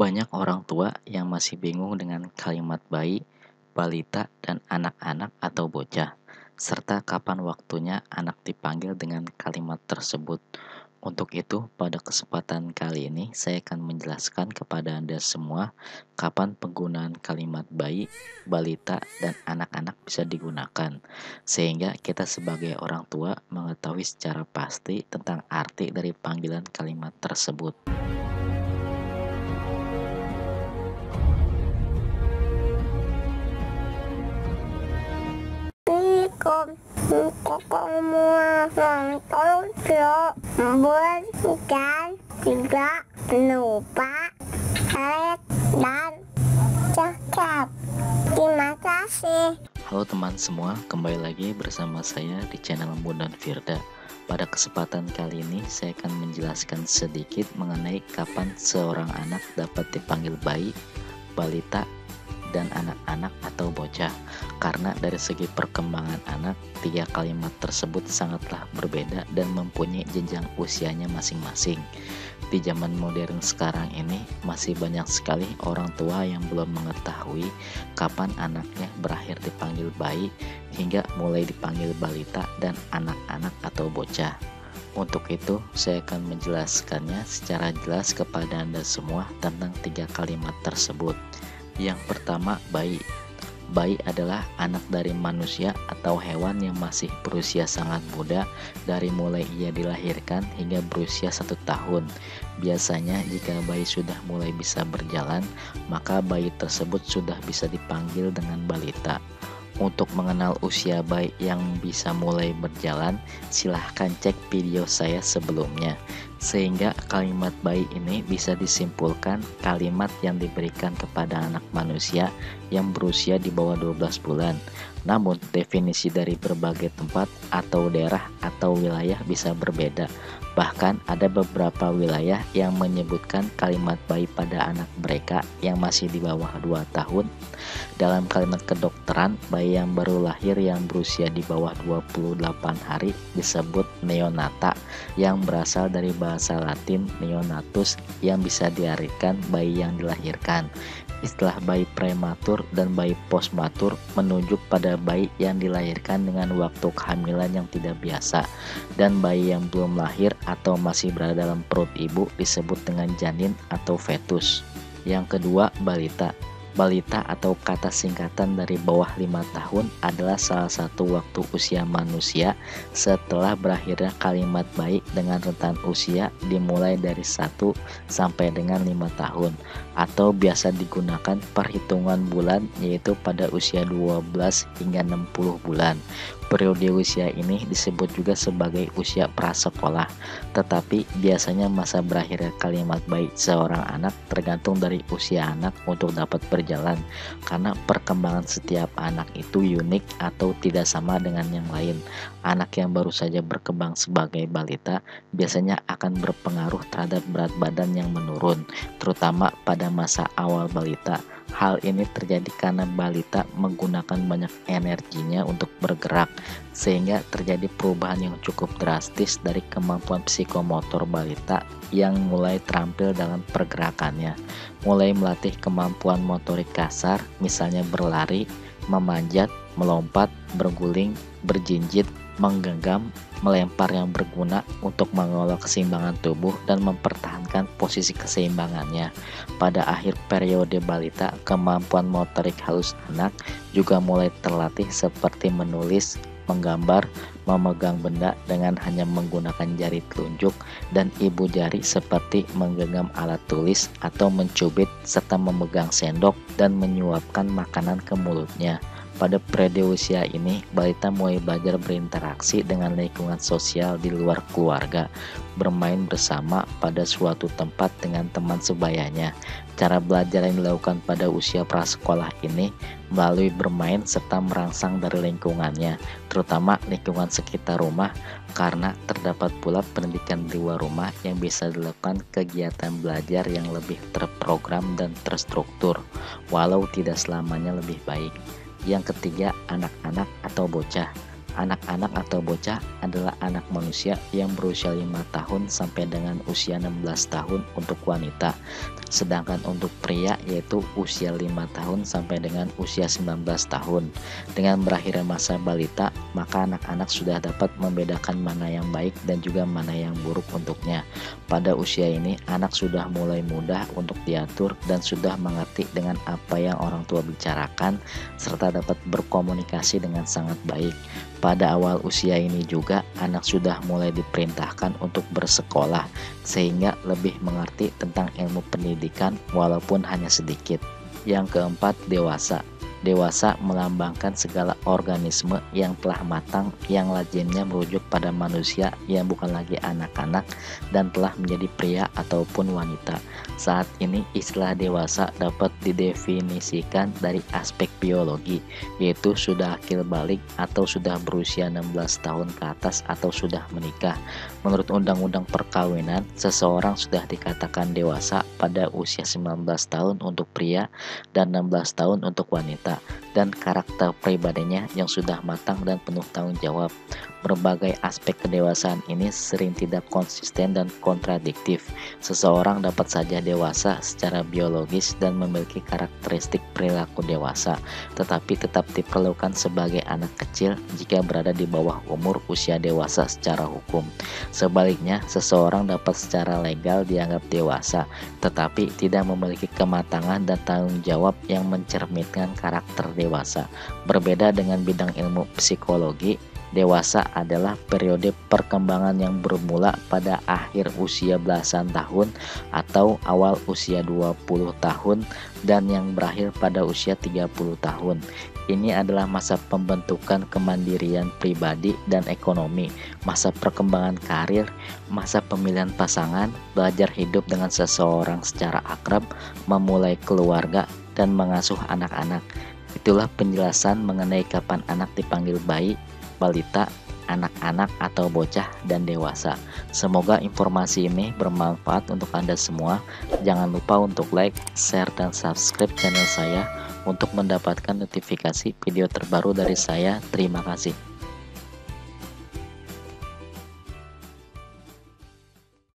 Banyak orang tua yang masih bingung dengan kalimat bayi, balita, dan anak-anak atau bocah, serta kapan waktunya anak dipanggil dengan kalimat tersebut. Untuk itu, pada kesempatan kali ini saya akan menjelaskan kepada Anda semua kapan penggunaan kalimat bayi, balita, dan anak-anak bisa digunakan, sehingga kita sebagai orang tua mengetahui secara pasti tentang arti dari panggilan kalimat tersebut. Con kamu nonton vlog berjalan tidak lupa like dan subscribe. Terima kasih. Halo teman semua, kembali lagi bersama saya di channel Bondan Firda. Pada kesempatan kali ini saya akan menjelaskan sedikit mengenai kapan seorang anak dapat dipanggil bayi, balita, dan anak-anak atau bocah. Karena dari segi perkembangan anak, tiga kalimat tersebut sangatlah berbeda dan mempunyai jenjang usianya masing-masing. Di zaman modern sekarang ini masih banyak sekali orang tua yang belum mengetahui kapan anaknya berakhir dipanggil bayi hingga mulai dipanggil balita dan anak-anak atau bocah. Untuk itu, saya akan menjelaskannya secara jelas kepada Anda semua tentang tiga kalimat tersebut. Yang pertama, bayi. Bayi adalah anak dari manusia atau hewan yang masih berusia sangat muda dari mulai ia dilahirkan hingga berusia 1 tahun. Biasanya jika bayi sudah mulai bisa berjalan, maka bayi tersebut sudah bisa dipanggil dengan balita. Untuk mengenal usia bayi yang bisa mulai berjalan, silahkan cek video saya sebelumnya. Sehingga kalimat bayi ini bisa disimpulkan kalimat yang diberikan kepada anak manusia yang berusia di bawah 12 bulan. Namun definisi dari berbagai tempat atau daerah atau wilayah bisa berbeda. Bahkan ada beberapa wilayah yang menyebutkan kalimat bayi pada anak mereka yang masih di bawah 2 tahun. Dalam kalimat kedokteran, bayi yang baru lahir yang berusia di bawah 28 hari disebut neonata, yang berasal dari bahasa Latin neonatus yang bisa diartikan bayi yang dilahirkan. Istilah bayi prematur dan bayi postmatur menunjuk pada bayi yang dilahirkan dengan waktu kehamilan yang tidak biasa, dan bayi yang belum lahir atau masih berada dalam perut ibu disebut dengan janin atau fetus. Yang kedua, balita. Balita atau kata singkatan dari bawah 5 tahun adalah salah satu waktu usia manusia setelah berakhirnya kalimat bayi dengan rentan usia dimulai dari 1 sampai dengan 5 tahun, atau biasa digunakan perhitungan bulan yaitu pada usia 12 hingga 60 bulan. Periode usia ini disebut juga sebagai usia prasekolah, tetapi biasanya masa berakhirnya kalimat bayi seorang anak tergantung dari usia anak untuk dapat berjalan, karena perkembangan setiap anak itu unik atau tidak sama dengan yang lain. Anak yang baru saja berkembang sebagai balita biasanya akan berpengaruh terhadap berat badan yang menurun, terutama pada masa awal balita. Hal ini terjadi karena balita menggunakan banyak energinya untuk bergerak, sehingga terjadi perubahan yang cukup drastis dari kemampuan psikomotor balita yang mulai terampil dalam pergerakannya, mulai melatih kemampuan motorik kasar, misalnya berlari, memanjat, melompat, berguling, berjinjit, menggenggam, melempar yang berguna untuk mengelola keseimbangan tubuh dan mempertahankan posisi keseimbangannya. Pada akhir periode balita, kemampuan motorik halus anak juga mulai terlatih seperti menulis, menggambar, memegang benda dengan hanya menggunakan jari telunjuk dan ibu jari seperti menggenggam alat tulis atau mencubit serta memegang sendok dan menyuapkan makanan ke mulutnya. Pada periode usia ini, balita mulai belajar berinteraksi dengan lingkungan sosial di luar keluarga, bermain bersama pada suatu tempat dengan teman sebayanya. Cara belajar yang dilakukan pada usia prasekolah ini melalui bermain serta merangsang dari lingkungannya, terutama lingkungan sekitar rumah, karena terdapat pula pendidikan di luar rumah yang bisa dilakukan kegiatan belajar yang lebih terprogram dan terstruktur, walau tidak selamanya lebih baik. Yang ketiga, anak-anak atau bocah. Anak-anak atau bocah adalah anak manusia yang berusia 5 tahun sampai dengan usia 16 tahun untuk wanita. sedangkan untuk pria yaitu usia 5 tahun sampai dengan usia 19 tahun. Dengan berakhirnya masa balita, maka anak-anak sudah dapat membedakan mana yang baik dan juga mana yang buruk untuknya. Pada usia ini, anak sudah mulai mudah untuk diatur dan sudah mengerti dengan apa yang orang tua bicarakan, serta dapat berkomunikasi dengan sangat baik. Pada awal usia ini juga, anak sudah mulai diperintahkan untuk bersekolah, sehingga lebih mengerti tentang ilmu pendidikan walaupun hanya sedikit. Yang keempat, dewasa. Dewasa melambangkan segala organisme yang telah matang, yang lazimnya merujuk pada manusia yang bukan lagi anak-anak dan telah menjadi pria ataupun wanita. Saat ini istilah dewasa dapat didefinisikan dari aspek biologi, yaitu sudah akil balik atau sudah berusia 16 tahun ke atas atau sudah menikah. Menurut Undang-Undang Perkawinan, seseorang sudah dikatakan dewasa pada usia 19 tahun untuk pria dan 16 tahun untuk wanita, dan karakter pribadinya yang sudah matang dan penuh tanggung jawab. Berbagai aspek kedewasaan ini sering tidak konsisten dan kontradiktif. Seseorang dapat saja dewasa secara biologis dan memiliki karakteristik perilaku dewasa, tetapi tetap diperlukan sebagai anak kecil jika berada di bawah umur usia dewasa secara hukum. Sebaliknya, seseorang dapat secara legal dianggap dewasa, tetapi tidak memiliki kematangan dan tanggung jawab yang mencerminkan karakter dewasa. Berbeda dengan bidang ilmu psikologi, dewasa adalah periode perkembangan yang bermula pada akhir usia belasan tahun atau awal usia 20 tahun dan yang berakhir pada usia 30 tahun. Ini adalah masa pembentukan kemandirian pribadi dan ekonomi, masa perkembangan karir, masa pemilihan pasangan, belajar hidup dengan seseorang secara akrab, memulai keluarga, dan mengasuh anak-anak. Itulah penjelasan mengenai kapan anak dipanggil bayi, balita, anak-anak atau bocah, dan dewasa. Semoga informasi ini bermanfaat untuk Anda semua. Jangan lupa untuk like, share, dan subscribe channel saya untuk mendapatkan notifikasi video terbaru dari saya. Terima kasih.